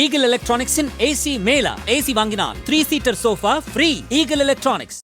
Eagle எலக்ட்ரானிக்ஸின் AC மேலா. AC வாங்கினால் 3 seater sofa free. Eagle electronics.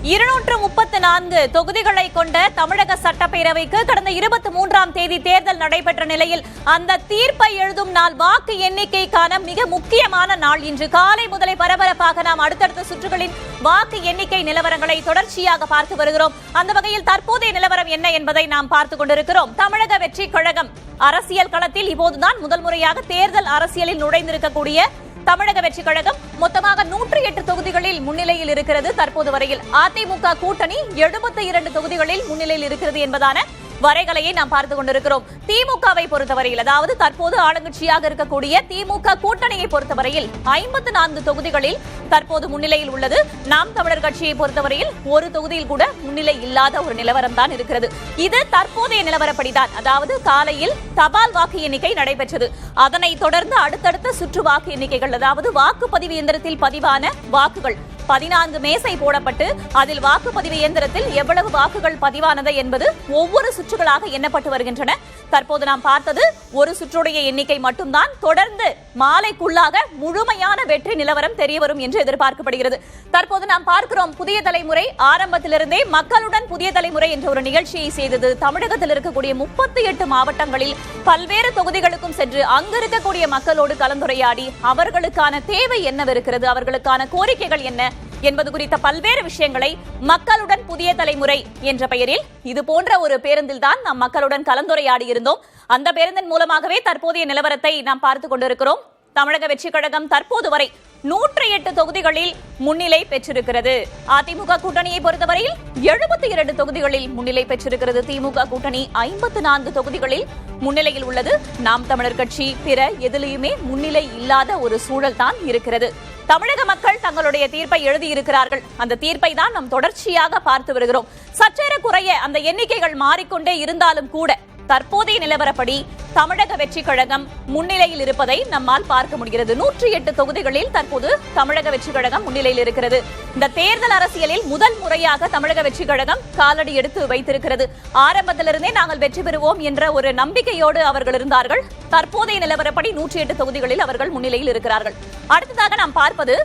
234 தொகுதிகளை கொண்ட தமிழக சட்டப்பேரவைக்கு கடந்த 23ஆம் தேதி தேர்தல் நடைபெற்ற நிலையில் அந்த தீர்ப்பை எழுதும் நாள், வாக்கு எண்ணிக்கைக்கான மிக முக்கியமான நாள் இன்று காலை முதலே பரபரப்பாக நாம் அடுத்தடுத்த சுற்றுகளின் வாக்கு எண்ணிக்கை நிலவரங்களை தொடர்ச்சியாக பார்த்து வருகிறோம். அந்த வகையில் தற்போதைய நிலவரம் என்ன என்பதை நாம் பார்த்துக் கொண்டிருக்கிறோம். தமிழக வெற்றி கழகம் அரசியல் களத்தில் இப்போதுதான் முதல் முறையாக தேர்தல் அரசியலில் நுழைந்திருக்கக்கூடிய தமிழக வெற்றி கழகம் மொத்தமாக 108 தொகுதிகளில் முன்னிலையில் இருக்கிறது. தற்போது வரையில் அதிமுக கூட்டணி 72 தொகுதிகளில் முன்னிலையில் இருக்கிறது என்பதான வரைகலையை நாம் பார்த்துக் கொண்டிருக்கிறோம். திமுகவை பொறுத்தவரையில், அதாவது தற்போது ஆளுங்கட்சியாக இருக்கக்கூடிய திமுக கூட்டணியை பொறுத்தவரையில் 54 தொகுதிகளில் தற்போது முன்னிலையில் உள்ளது. நாம் தமிழர் கட்சியை பொறுத்தவரையில் ஒரு தொகுதியில் கூட முன்னிலை இல்லாத ஒரு நிலவரம் தான் இருக்கிறது. இது தற்போதைய நிலவரப்படிதான். அதாவது காலையில் தபால் வாக்கு எண்ணிக்கை நடைபெற்றது. அதனைத் தொடர்ந்து அடுத்தடுத்த சுற்று வாக்கு எண்ணிக்கைகள், அதாவது வாக்குப்பதிவு இயந்திரத்தில் பதிவான வாக்குகள் 14 மேசை போடப்பட்டு அதில் வாக்குப்பதிவு இயந்திரத்தில் எவ்வளவு வாக்குகள் பதிவானது என்பது ஒவ்வொரு சுற்றுகளாக எண்ணப்பட்டு வருகின்றன. தற்போது நாம் பார்த்தது ஒரு சுற்றுடைய எண்ணிக்கை மட்டும்தான். தொடர்ந்து மாலைக்குள்ளாக முழுமையான வெற்றி நிலவரம் தெரியவரும் என்று எதிர்பார்க்கப்படுகிறது. தற்போது நாம் பார்க்கிறோம், புதிய தலைமுறை ஆரம்பத்திலிருந்தே மக்களுடன் புதிய தலைமுறை என்ற ஒரு நிகழ்ச்சியை செய்தது. தமிழகத்தில் இருக்கக்கூடிய 38 மாவட்டங்களில் பல்வேறு தொகுதிகளுக்கும் சென்று அங்கு இருக்கக்கூடிய மக்களோடு கலந்துரையாடி அவர்களுக்கான தேவை என்னவிருக்கிறது, அவர்களுக்கான கோரிக்கைகள் என்ன என்பது குறித்த பல்வேறு விஷயங்களை மக்களுடன் புதிய தலைமுறை என்ற பெயரில் இது போன்ற ஒரு பேருந்தில் தான் நாம் மக்களுடன் கலந்துரையாடி இருந்தோம். அந்த பேருந்தின் மூலமாகவே தற்போதைய நிலவரத்தை நாம் பார்த்துக் கொண்டிருக்கிறோம். தமிழக வெற்றி கழகம் தற்போது வரை 108 தொகுதிகளில் முன்னிலை பெற்றிருக்கிறது. அதிமுக கூட்டணியை பொறுத்தவரையில் 72 தொகுதிகளில் முன்னிலை பெற்றிருக்கிறது. திமுக கூட்டணி 54 தொகுதிகளில் முன்னிலையில் உள்ளது. நாம் தமிழர் கட்சி பிற எதிலையுமே முன்னிலை இல்லாத ஒரு சூழல் தான் இருக்கிறது. தமிழக மக்கள் தங்களுடைய தீர்ப்பை எழுதியிருக்கிறார்கள். அந்த தீர்ப்பை தான் நாம் தொடர்ச்சியாக பார்த்து வருகிறோம். சற்றேற குறைய அந்த எண்ணிக்கைகள் மாறிக்கொண்டே இருந்தாலும் கூட தற்போதைய நிலவரப்படி தமிழக வெற்றி கழகம் முன்னிலையில் இருப்பதை நம்மால் பார்க்க முடிகிறது. 108 தொகுதிகளில் தற்போது தமிழக வெற்றி கழகம் முன்னிலையில் இருக்கிறது. இந்த தேர்தல் அரசியலில் முதல் முறையாக தமிழக வெற்றி கழகம் காலடி எடுத்து வைத்திருக்கிறது. ஆரம்பத்திலிருந்தே நாங்கள் வெற்றி பெறுவோம் என்ற ஒரு நம்பிக்கையோடு அவர்கள் இருந்தார்கள். தற்போதைய நிலவரப்படி 108 தொகுதிகளில் அவர்கள் முன்னிலையில் இருக்கிறார்கள். அடுத்ததாக நாம் பார்ப்பது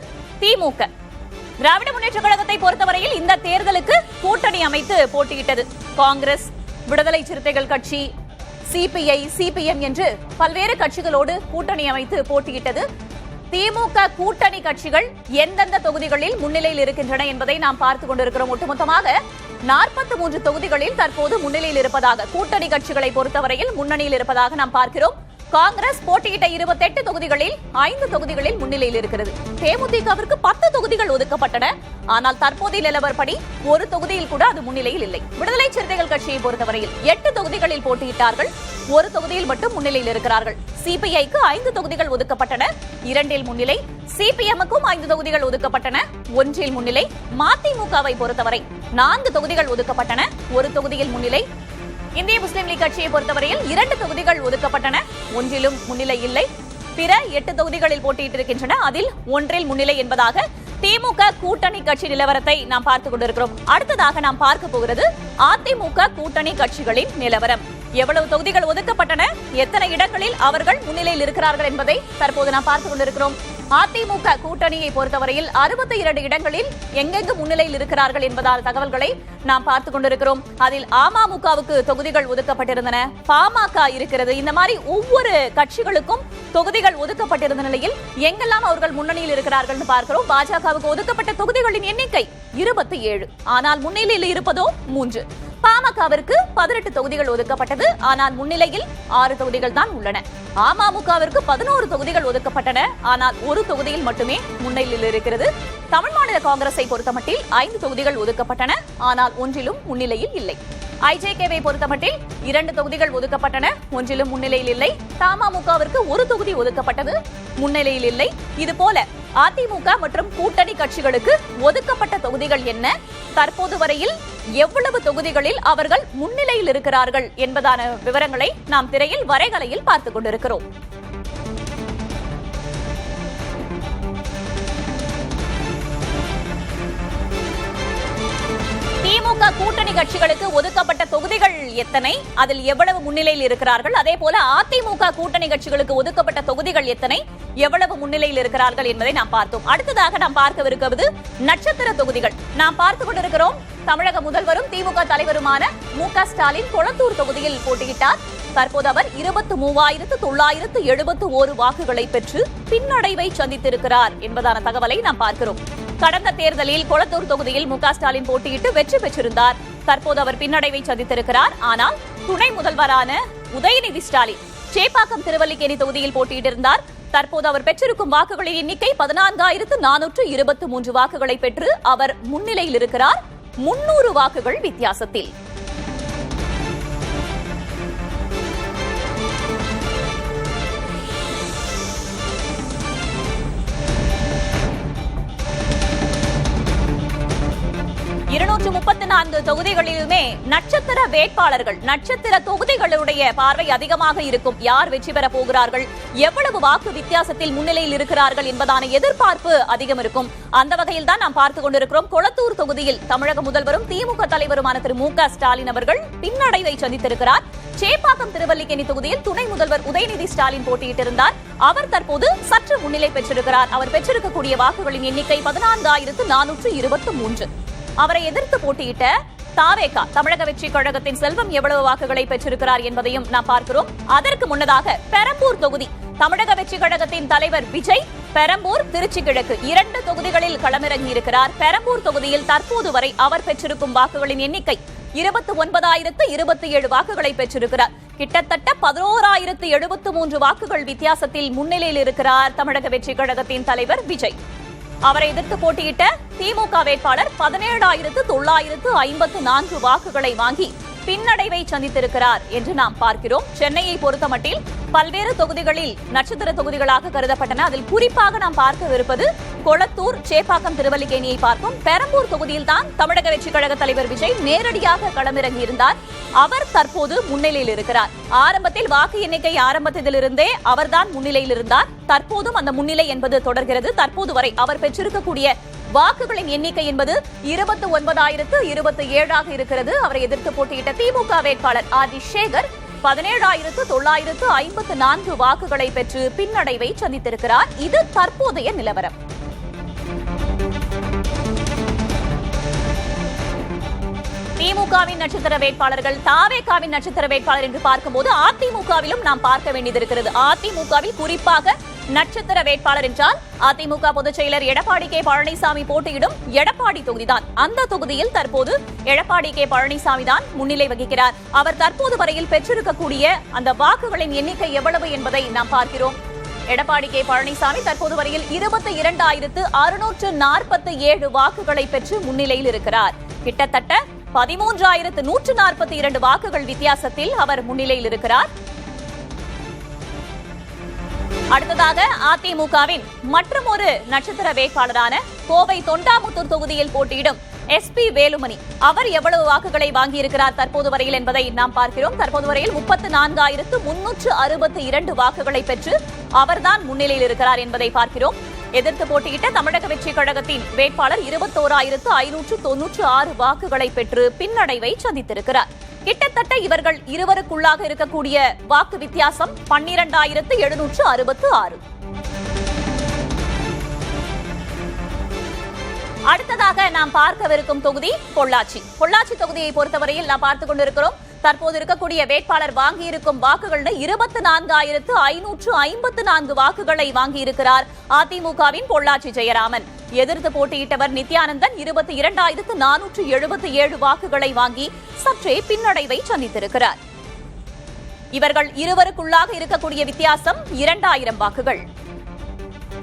திமுக. திராவிட முன்னேற்ற கழகத்தை பொறுத்தவரையில் இந்த தேர்தலுக்கு கூட்டணி அமைத்து போட்டியிட்டது. காங்கிரஸ், விடுதலை சிறுத்தைகள் கட்சி, சிபிஐ, சிபிஎம் என்று பல்வேறு கட்சிகளோடு கூட்டணி அமைத்து போட்டியிட்டது. திமுக கூட்டணி கட்சிகள் எந்தெந்த தொகுதிகளில் முன்னிலையில் இருக்கின்றன என்பதை நாம் பார்த்துக் கொண்டிருக்கிறோம். ஒட்டுமொத்தமாக 43 தொகுதிகளில் தற்போது முன்னிலையில் இருப்பதாக, கூட்டணி கட்சிகளை பொறுத்தவரையில் முன்னணியில் இருப்பதாக நாம் பார்க்கிறோம். காங்கிரஸ் போட்டியிட்ட 28 தொகுதிகளில் 5 தொகுதிகளில் முன்னிலையில் இருக்கிறது. தேமுதிகவிற்கு 10 தொகுதிகள் ஒதுக்கப்பட்டன. ஆனால் தற்போதைய நிலவரப்படி ஒரு தொகுதியில் கூட அது முன்னிலையில் இல்லை. விடுதலை சிறுத்தைகள் கட்சியை பொறுத்தவரையில் 8 தொகுதிகளில் போட்டியிட்டார்கள். ஒரு தொகுதியில் மட்டும் முன்னிலையில் இருக்கிறார்கள். சிபிஐக்கு 5 தொகுதிகள் ஒதுக்கப்பட்டன, 2இல் முன்னிலை. சிபிஎம்முக்கும் 5 தொகுதிகள் ஒதுக்கப்பட்டன, 1இல் முன்னிலை. மதிமுகவை பொறுத்தவரை 4 தொகுதிகள் ஒதுக்கப்பட்டன, ஒரு தொகுதியில் முன்னிலை. இந்திய முஸ்லிம் லீக் கட்சியை பொறுத்தவரையில் 2 தொகுதிகள் ஒதுக்கப்பட்டன, 1இலும் முன்னிலை இல்லை. பிற 8 தொகுதிகளில் போட்டியிட்டிருக்கின்றன, அதில் 1இல் முன்னிலை என்பதாக திமுக கூட்டணி கட்சி நிலவரத்தை நாம் பார்த்துக் கொண்டிருக்கிறோம். அடுத்ததாக நாம் பார்க்க போகிறது அதிமுக கூட்டணி கட்சிகளின் நிலவரம். எவ்வளவு தொகுதிகள் ஒதுக்கப்பட்டன, எத்தனை இடங்களில் அவர்கள் முன்னிலையில் இருக்கிறார்கள் என்பதை தற்போது நாம் பார்த்துக் கொண்டிருக்கிறோம். அதிமுக கூட்டணியை பொறுத்தவரையில் 62 இடங்களில் எங்கெங்கு முன்னிலையில் இருக்கிறார்கள் என்பதால் தகவல்களை நாம் பார்த்துக் கொண்டிருக்கிறோம். அதில் அமமுகவுக்கு தொகுதிகள் ஒதுக்கப்பட்டிருந்தன, பாமக இருக்கிறது. இந்த மாதிரி ஒவ்வொரு கட்சிகளுக்கும் தொகுதிகள் ஒதுக்கப்பட்டிருந்த நிலையில் எங்கெல்லாம் அவர்கள் முன்னணியில் இருக்கிறார்கள் பார்க்கிறோம். பாஜகவுக்கு ஒதுக்கப்பட்ட தொகுதிகளின் எண்ணிக்கை 27, ஆனால் முன்னிலையில் இருப்பதோ 3. பாமகவிற்கு 18 தொகுதிகள் ஒதுக்கப்பட்டது, ஆனால் முன்னிலையில் 6 தொகுதிகள் தான் உள்ளன. அமமுகவிற்கு 11 தொகுதிகள் ஒதுக்கப்பட்டன, ஆனால் ஒரு தொகுதியில் மட்டுமே முன்னிலையில் இருக்கிறது. தமிழ் மாநில காங்கிரஸை பொறுத்தமட்டில் 5 தொகுதிகள் ஒதுக்கப்பட்டன, ஆனால் ஒன்றிலும் முன்னிலையில் இல்லை. ஐஜேகேவை பொறுத்தமட்டில் 2 தொகுதிகள் ஒதுக்கப்பட்டன, ஒன்றிலும் முன்னிலையில் இல்லை. தமாமுகவிற்கு ஒரு தொகுதி ஒதுக்கப்பட்டது, முன்னிலையில் இல்லை. இதுபோல அதிமுக மற்றும் கூட்டணி கட்சிகளுக்கு ஒதுக்கப்பட்ட தொகுதிகள் என்ன, தற்போது வரையில் எவ்வளவு தொகுதிகளில் அவர்கள் முன்னிலையில் இருக்கிறார்கள் என்பதான விவரங்களை நாம் திரையில் வரைகலையில் பார்த்துக் கொண்டிருக்கிறோம். திமுக கூட்டணி கட்சிகளுக்கு ஒதுக்கப்பட்ட தொகுதிகள் எத்தனை, அதில் எவ்வளவு முன்னிலையில் இருக்கிறார்கள், அதே போல அதிமுக கூட்டணி கட்சிகளுக்கு ஒதுக்கப்பட்ட தொகுதிகள் எத்தனை, எவ்வளவு முன்னிலையில் இருக்கிறார்கள் என்பதை நாம் பார்த்தோம். அடுத்ததாக நாம் பார்க்கவிருக்கிறது நட்சத்திர தொகுதிகள். நாம் பார்த்துக் கொண்டிருக்கிறோம் தமிழக முதல்வரும் திமுக தலைவருமான மு.க. ஸ்டாலின் கொளத்தூர் தொகுதியில் போட்டியிட்டார். தற்போது அவர் 23,971 வாக்குகளை பெற்று பின்னடைவை சந்தித்திருக்கிறார் என்பதான தகவலை நாம் பார்க்கிறோம். கடந்த தேர்தலில் கொளத்தூர் தொகுதியில் மு.க. ஸ்டாலின் போட்டியிட்டு வெற்றி பெற்றிருந்தார். தற்போது அவர் பின்னடைவை சந்தித்திருக்கிறார். ஆனால் துணை முதல்வரான உதயநிதி ஸ்டாலின் சேப்பாக்கம் திருவல்லிக்கேணி தொகுதியில் போட்டியிட்டிருந்தார். தற்போது அவர் பெற்றிருக்கும் வாக்குகளின் எண்ணிக்கை 14,423 வாக்குகளை பெற்று அவர் முன்னிலையில் இருக்கிறார் 300 வாக்குகள் வித்தியாசத்தில். தொகுதிகளிலுமே நட்சத்திர வேட்பாளர்கள், நட்சத்திர தொகுதிகளுடைய பார்வை அதிகமாக இருக்கும். யார் வெற்றி பெற போகிறார்கள், எவ்வளவு வாக்கு வித்தியாசத்தில் முன்னிலையில் இருக்கிறார்கள் என்பதான எதிர்பார்ப்பு அதிகம் இருக்கும். அந்த வகையில் தான் நாம் பார்த்துக் கொண்டிருக்கிறோம். கொளத்தூர் தொகுதியில் தமிழக முதல்வரும் திமுக தலைவருமான திரு மு.க. ஸ்டாலின் அவர்கள் பின்னடைவை சந்தித்திருக்கிறார். சேப்பாக்கம் திருவல்லிக்கேணி தொகுதியில் துணை முதல்வர் உதயநிதி ஸ்டாலின் போட்டியிட்டிருந்தார். அவர் தற்போது சற்று முன்னிலை பெற்றிருக்கிறார். அவர் பெற்றிருக்கக்கூடிய வாக்குகளின் எண்ணிக்கை 14,423. அவரை எதிர்த்து போட்டியிட்ட தாவேகா தமிழக வெற்றி கழகத்தின் செல்வம் எவ்வளவு வாக்குகளை பெற்றிருக்கிறார் என்பதையும் நாம் பார்க்கிறோம். அதற்கு முன்னதாக பெரம்பூர் தொகுதி தமிழக வெற்றி கழகத்தின் தலைவர் விஜய் பெரம்பூர், திருச்சி கிழக்கு 2 தொகுதிகளில் களமிறங்கி இருக்கிறார். பெரம்பூர் தொகுதியில் தற்போது வரை அவர் பெற்றிருக்கும் வாக்குகளின் எண்ணிக்கை 29,027 வாக்குகளை பெற்றிருக்கிறார். கிட்டத்தட்ட 11,073 வாக்குகள் வித்தியாசத்தில் முன்னிலையில் இருக்கிறார் தமிழக வெற்றி கழகத்தின் தலைவர் விஜய். அவரை எதிர்த்து போட்டியிட்ட திமுக வேட்பாளர் 17,954 வாக்குகளை வாங்கி பின்னடைவை சந்தித்திருக்கிறார் என்று நாம் பார்க்கிறோம். சென்னையை பொறுத்தமட்டில் பல்வேறு தொகுதிகளில் நட்சத்திர தொகுதிகளாக கருதப்பட்டன. அதில் குறிப்பாக நாம் பார்க்கவிருப்பது கொளத்தூர், சேப்பாக்கம் திருவல்லிக்கேணியை பார்க்கும். பெரம்பூர் தொகுதியில் தான் தமிழக வெற்றி கழக தலைவர் விஜய் நேரடியாக களமிறங்கி இருந்தார். அவர் தற்போது முன்னிலையில் இருக்கிறார். ஆரம்பத்தில் வாக்கு எண்ணிக்கை ஆரம்பத்திலிருந்தே அவர்தான் முன்னிலையில் இருந்தார். தற்போதும் அந்த முன்னிலை என்பது தொடர்கிறது. தற்போது வரை அவர் பெற்றிருக்கக்கூடிய வாக்குகளின் எண்ணிக்கை என்பது 29,027 இருக்கிறது. அவரை எதிர்த்து போட்டியிட்ட திமுக வேட்பாளர் ஆர்.டி. சேகர் 17,954 வாக்குகளை பெற்று பின்னடைவை சந்தித்திருக்கிறார். இது தற்போதைய நிலவரம். திமுகவின் நட்சத்திர வேட்பாளர்கள், தாவேகாவின் நட்சத்திர வேட்பாளர் என்று பார்க்கும்போது அதிமுகவிலும் நாம் பார்க்க வேண்டியது. அதிமுகவில் குறிப்பாக நட்சத்திர வேட்பாளர் என்றால் அதிமுக பொதுச் செயலர் எடப்பாடி கே பழனிசாமி போட்டியிடும் எடப்பாடி தொகுதிதான். அந்த தொகுதியில் தற்போது எடப்பாடி கே பழனிசாமி தான் முன்னிலை வகிக்கிறார். அவர் தற்போது வரையில் பெற்றிருக்கக்கூடிய அந்த வாக்குகளின் எண்ணிக்கை எவ்வளவு என்பதை நாம் பார்க்கிறோம். எடப்பாடி கே பழனிசாமி தற்போது வரையில் 22,647 வாக்குகளை பெற்று முன்னிலையில் இருக்கிறார். கிட்டத்தட்ட 13,142 வாக்குகள் வித்தியாசத்தில் அவர் முன்னிலையில் இருக்கிறார். அடுத்ததாக அதிமுகவின் மற்றொரு நட்சத்திர வேட்பாளரான கோவை தொண்டாமுத்தூர் தொகுதியில் போட்டியிடும் SP வேலுமணி, அவர் எவ்வளவு வாக்குகளை வாங்கியிருக்கிறார் தற்போது வரையில் என்பதை நாம் பார்க்கிறோம். தற்போது வரையில் 34,362 வாக்குகளை பெற்று அவர்தான் முன்னிலையில் இருக்கிறார் என்பதை பார்க்கிறோம். எதிர்த்து போட்டியிட்ட தமிழக வெற்றி கழகத்தின் வேட்பாளர் 21,596 வாக்குகளை பெற்று பின்னடைவை சந்தித்திருக்கிறார். கிட்டத்தட்ட இவர்கள் இருவருக்குள்ளாக இருக்கக்கூடிய வாக்கு வித்தியாசம் 12,766. அடுத்ததாக நாம் பார்க்கவிருக்கும் தொகுதி பொள்ளாச்சி. பொள்ளாச்சி தொகுதியை பொறுத்தவரையில் நாம் பார்த்துக் கொண்டிருக்கிறோம். தற்போது இருக்கக்கூடிய வேட்பாளர் வாங்கியிருக்கும் வாக்குகள் 24,554 வாக்குகளை வாங்கியிருக்கிறார் அதிமுகவின் பொள்ளாச்சி ஜெயராமன். எதிர்த்து போட்டியிட்டவர் நித்யானந்தன் 22,477 வாக்குகளை வாங்கி சற்றே பின்னடைவை சந்தித்திருக்கிறார். இவர்கள் இருவருக்குள்ளாக இருக்கக்கூடிய வித்தியாசம் 2,000 வாக்குகள்.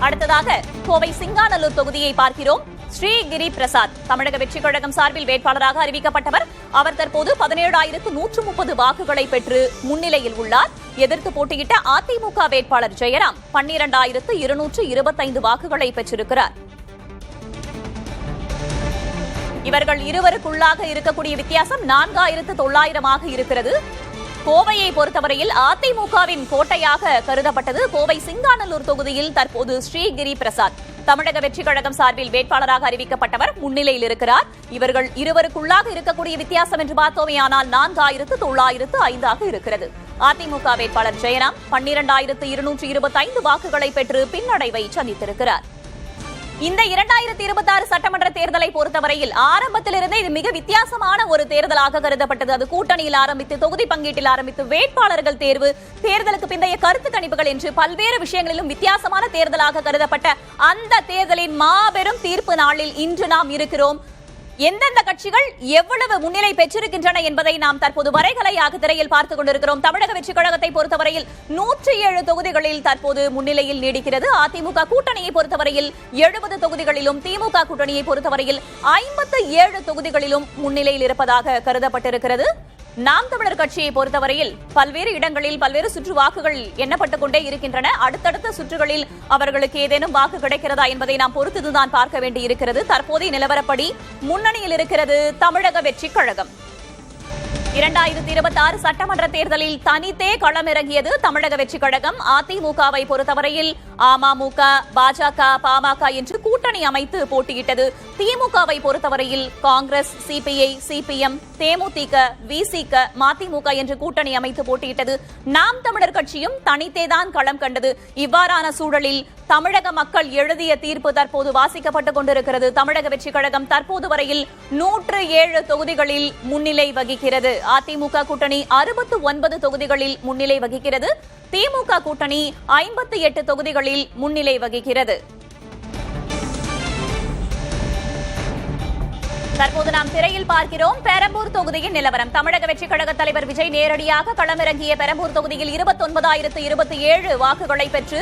அடுத்ததாக கோவை சிங்காநல்லூர் தொகுதியை பார்க்கிறோம். ஸ்ரீகிரி பிரசாத் தமிழக வெற்றி கழகம் சார்பில் வேட்பாளராக அறிவிக்கப்பட்டவர். அவர் தற்போது 17,130 வாக்குகளை பெற்று முன்னிலையில் உள்ளார். எதிர்த்து போட்டியிட்ட அதிமுக வேட்பாளர் ஜெயராம் 12,225 வாக்குகளை பெற்றிருக்கிறார். இவர்கள் இருவருக்குள்ளாக இருக்கக்கூடிய வித்தியாசம் 4,900 இருக்கிறது. கோவையை பொறுத்தவரையில் அதிமுகவின் கோட்டையாக கருதப்பட்டது கோவை சிங்காநல்லூர் தொகுதியில் தற்போது ஸ்ரீகிரி பிரசாத் தமிழக வெற்றிக் கழகம் சார்பில் வேட்பாளராக அறிவிக்கப்பட்டவர் முன்னிலையில் இருக்கிறார். இவர்கள் இருவருக்குள்ளாக இருக்கக்கூடிய வித்தியாசம் என்று பார்த்தோமேயானால் 4905 இருக்கிறது. அதிமுக வேட்பாளர் ஜெயராம் 12225 வாக்குகளை பெற்று பின்னடைவை சந்தித்திருக்கிறார். இந்த 2026 சட்டமன்ற தேர்தலை பொறுத்தவரையில் ஆரம்பத்திலிருந்தே இது மிக வித்தியாசமான ஒரு தேர்தலாக கருதப்பட்டது. அது கூட்டணியில் ஆரம்பித்து தொகுதி பங்கீட்டில் ஆரம்பித்து வேட்பாளர்கள் தேர்வு, தேர்தலுக்கு பிந்தைய கருத்து கணிப்புகள் என்று பல்வேறு விஷயங்களிலும் வித்தியாசமான தேர்தலாக கருதப்பட்ட அந்த தேர்தலின் மாபெரும் தீர்ப்பு நாளில் இன்று நாம் இருக்கிறோம். எந்தெந்த கட்சிகள் எவ்வளவு முன்னிலை பெற்றிருக்கின்றன என்பதை நாம் தற்போது வரைகலையாக திரையில் பார்த்துக் கொண்டிருக்கிறோம். தமிழக வெற்றிக் கழகத்தை பொறுத்தவரையில் 107 தொகுதிகளில் தற்போது முன்னிலையில் நீடிக்கிறது. அதிமுக கூட்டணியை பொறுத்தவரையில் 70 தொகுதிகளிலும், திமுக கூட்டணியை பொறுத்தவரையில் 57 தொகுதிகளிலும் முன்னிலையில் இருப்பதாக கருதப்பட்டிருக்கிறது. நாம் தமிழர் கட்சியை பொறுத்தவரையில் பல்வேறு இடங்களில் பல்வேறு சுற்று வாக்குகள் எண்ணப்பட்டுக் கொண்டே இருக்கின்றன. அடுத்தடுத்த சுற்றுகளில் அவர்களுக்கு ஏதேனும் வாக்கு கிடைக்கிறதா என்பதை நாம் பொறுத்துதான் பார்க்க வேண்டியிருக்கிறது. தற்போதைய நிலவரப்படி முன்னணியில் இருக்கிறது தமிழக வெற்றிக் கழகம். 2026 சட்டமன்ற தேர்தலில் தனித்தே களமிறங்கியது தமிழக வெற்றிக் கழகம். அதிமுகவை பொறுத்தவரையில் அமமுக, பாஜக, பாமக என்று கூட்டணி அமைத்து போட்டியிட்டது. திமுகவை பொறுத்தவரையில் காங்கிரஸ், சிபிஐ, சிபிஎம், தேமுதிக, விசிக, மதிமுக என்று கூட்டணி அமைத்து போட்டியிட்டது. நாம் தமிழர் கட்சியும் தனித்தேதான் களம் கண்டது. இவ்வாறான சூழலில் தமிழக மக்கள் எழுதிய தீர்ப்பு தற்போது வாசிக்கப்பட்டுக் கொண்டிருக்கிறது. தமிழக வெற்றிக் கழகம் தற்போது வரையில் 107 தொகுதிகளில் முன்னிலை வகிக்கிறது. அதிமுக கூட்டணி 69 தொகுதிகளில் முன்னிலை வகிக்கிறது. திமுக கூட்டணி 58 தொகுதிகளில் முன்னிலை வகிக்கிறது. தற்போது நாம் திரையில் பார்க்கிறோம் பெரம்பூர் தொகுதியின் நிலவரம். தமிழக வெற்றிக் கழக தலைவர் விஜய் நேரடியாக களமிறங்கிய பெரம்பூர் தொகுதியில் 29,027 வாக்குகளை பெற்று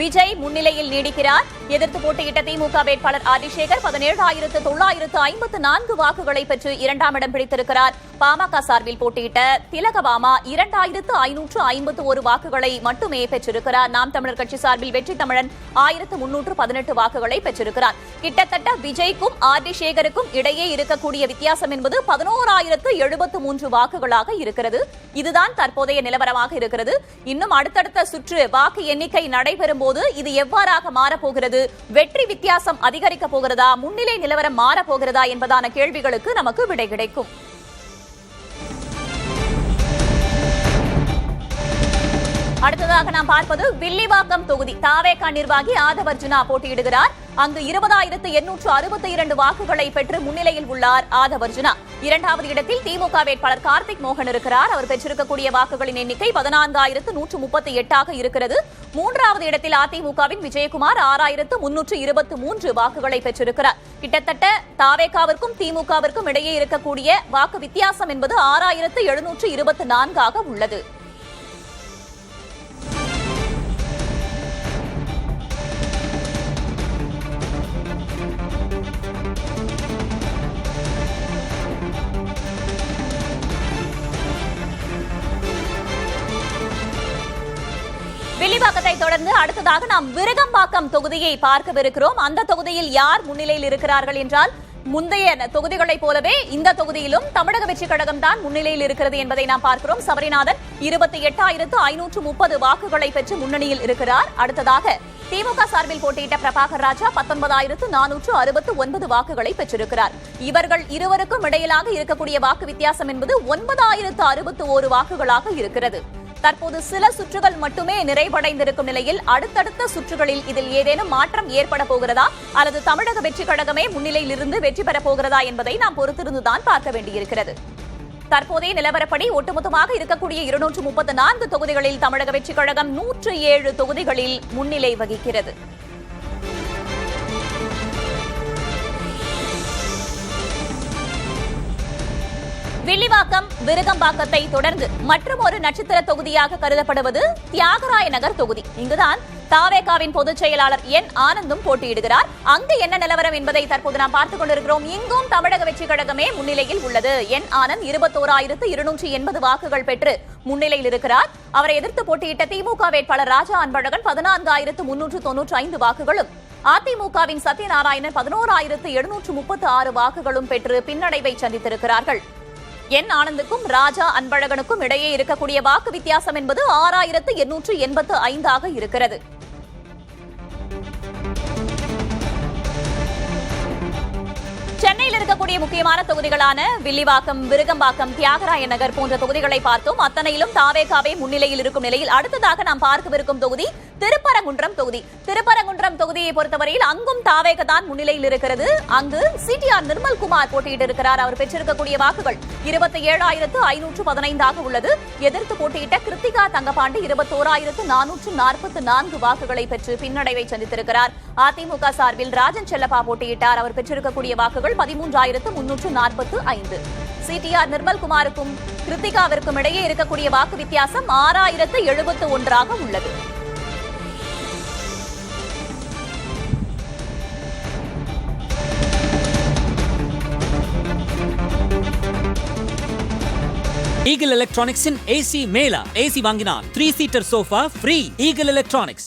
விஜய் முன்னிலையில் நீடிக்கிறார். எதிர்த்து போட்டியிட்ட திமுக வேட்பாளர் ஆதிசேகர் 17,954 வாக்குகளை பெற்று 2ஆம் இடம் பிடித்திருக்கிறார். பாமக சார்பில் போட்டியிட்ட திலகபாமா 2,551 வாக்குகளை மட்டுமே பெற்றிருக்கிறார். நாம் தமிழர் கட்சி சார்பில் வெற்றி தமிழன் 1,318 வாக்குகளை பெற்றிருக்கிறார். கிட்டத்தட்ட விஜய்க்கும் ஆதிசேகருக்கும் இடையே இருக்கக்கூடிய வித்தியாசம் என்பது 11,073 வாக்குகளாக இருக்கிறது. இதுதான் தற்போதைய நிலவரமாக இருக்கிறது. இன்னும் அடுத்தடுத்த சுற்று வாக்கு எண்ணிக்கை நடைபெறும் போது இது எவ்வாறாக மாறப்போகிறது, வெற்றி வித்தியாசம் அதிகரிக்க போகிறதா, முன்னிலை நிலவரம் மாறப்போகிறதா என்பதான கேள்விகளுக்கு நமக்கு விடை கிடைக்கும். அடுத்ததாக நாம் பார்ப்பது வில்லிவாக்கம் தொகுதி. தாவேகா நிர்வாகி ஆதவர்ஜுனா போட்டியிடுகிறார். அங்கு 20,862 வாக்குகளை பெற்று முன்னிலையில் உள்ளார் ஆதவர்ஜுனா. 2வது இடத்தில் திமுக வேட்பாளர் கார்த்திக் மோகன் இருக்கிறார். அவர் பெற்றிருக்கக்கூடிய வாக்குகளின் எண்ணிக்கை 14,138 இருக்கிறது. 3வது இடத்தில் அதிமுகவின் விஜயகுமார் 6,323 வாக்குகளை பெற்றிருக்கிறார். கிட்டத்தட்ட தாவேகாவிற்கும் திமுகவிற்கும் இடையே இருக்கக்கூடிய வாக்கு வித்தியாசம் என்பது 6,724 உள்ளது. வில்லிவாக்கத்தை தொடர்ந்து அடுத்ததாக நாம் விருகம்பாக்கம் தொகுதியை பார்க்கவிருக்கிறோம். அந்த தொகுதியில் யார் முன்னிலையில் இருக்கிறார்கள் என்றால் முந்தைய தொகுதிகளைப் போலவே இந்த தொகுதியிலும் தமிழக வெற்றிக் கழகம் தான் முன்னிலையில் இருக்கிறது என்பதை நாம் பார்க்கிறோம். சபரிநாதன் 28,530 வாக்குகளை பெற்று முன்னணியில் இருக்கிறார். அடுத்ததாக திமுக சார்பில் போட்டியிட்ட பிரபாகர் ராஜா 19,469 வாக்குகளை பெற்றிருக்கிறார். இவர்கள் இருவருக்கும் இடையிலாக இருக்கக்கூடிய வாக்கு வித்தியாசம் என்பது 9,061 வாக்குகளாக இருக்கிறது. தற்போது சில சுற்றுகள் மட்டுமே நிறைவடைந்திருக்கும் நிலையில் அடுத்தடுத்த சுற்றுகளில் இதில் ஏதேனும் மாற்றம் ஏற்பட போகிறதா அல்லது தமிழக வெற்றிக் கழகமே முன்னிலையில் இருந்து வெற்றி பெறப் போகிறதா என்பதை நாம் பொறுத்திருந்துதான் பார்க்க வேண்டியிருக்கிறது. தற்போதைய நிலவரப்படி ஒட்டுமொத்தமாக இருக்கக்கூடிய 234 தொகுதிகளில் தமிழக வெற்றிக் கழகம் 107 தொகுதிகளில் முன்னிலை வகிக்கிறது. வில்லிவாக்கம் விருகம்பாக்கத்தை தொடர்ந்து மற்றும் ஒரு நட்சத்திர தொகுதியாக கருதப்படுவது தியாகராய நகர் தொகுதி. இங்குதான் தாவேகாவின் பொதுச் செயலாளர் என் ஆனந்தும் போட்டியிடுகிறார். அங்கு என்ன நிலவரம் என்பதை தற்போது நாம் பார்த்துக் கொண்டிருக்கிறோம். இங்கும் தமிழக வெற்றிக் கழகமே முன்னிலையில் உள்ளது. என் ஆனந்த் 21,280 வாக்குகள் பெற்று முன்னிலையில் இருக்கிறார். அவரை எதிர்த்து போட்டியிட்ட திமுக வேட்பாளர் ராஜா அன்பழகன் 14,395 வாக்குகளும், அதிமுகவின் சத்யநாராயணன் 11,736 வாக்குகளும் பெற்று பின்னடைவை சந்தித்திருக்கிறார்கள். என் ஆனந்துக்கும் ராஜா அன்பழகனுக்கும் இடையே இருக்கக்கூடிய வாக்கு வித்தியாசம் என்பது 6885 இருக்கிறது. சென்னையில் இருக்கக்கூடிய முக்கியமான தொகுதிகளான வில்லிவாக்கம், விருகம்பாக்கம், தியாகராய நகர் போன்ற தொகுதிகளை பார்த்தோம். அத்தனையிலும் தாவேகாவே முன்னிலையில் இருக்கும் நிலையில் அடுத்ததாக நாம் பார்க்கவிருக்கும் தொகுதி திருப்பரங்குன்றம் தொகுதி. திருப்பரங்குன்றம் தொகுதியை பொறுத்தவரையில் அங்கும் தாவேக தான் முன்னிலையில் இருக்கிறது. அங்கு CTR நிர்மல்குமார் போட்டியிட்டு இருக்கிறார். அவர் பெற்றிருக்கக்கூடிய வாக்குகள் 27,515 உள்ளது. எதிர்த்து போட்டியிட்ட கிருத்திகா தங்கபாண்டி 21,444 வாக்குகளை பெற்று பின்னடைவை சந்தித்திருக்கிறார். அதிமுக சார்பில் ராஜன் செல்லப்பா போட்டியிட்டார். அவர் பெற்றிருக்கக்கூடிய வாக்குகள் 13,345. CTR நிர்மல்குமாருக்கும் கிருத்திகாவிற்கும் இடையே இருக்கக்கூடிய வாக்கு வித்தியாசம் 6,071 உள்ளது. Eagle Electronics in AC Mela. AC வாங்கினால் 3-seater sofa free. Eagle Electronics.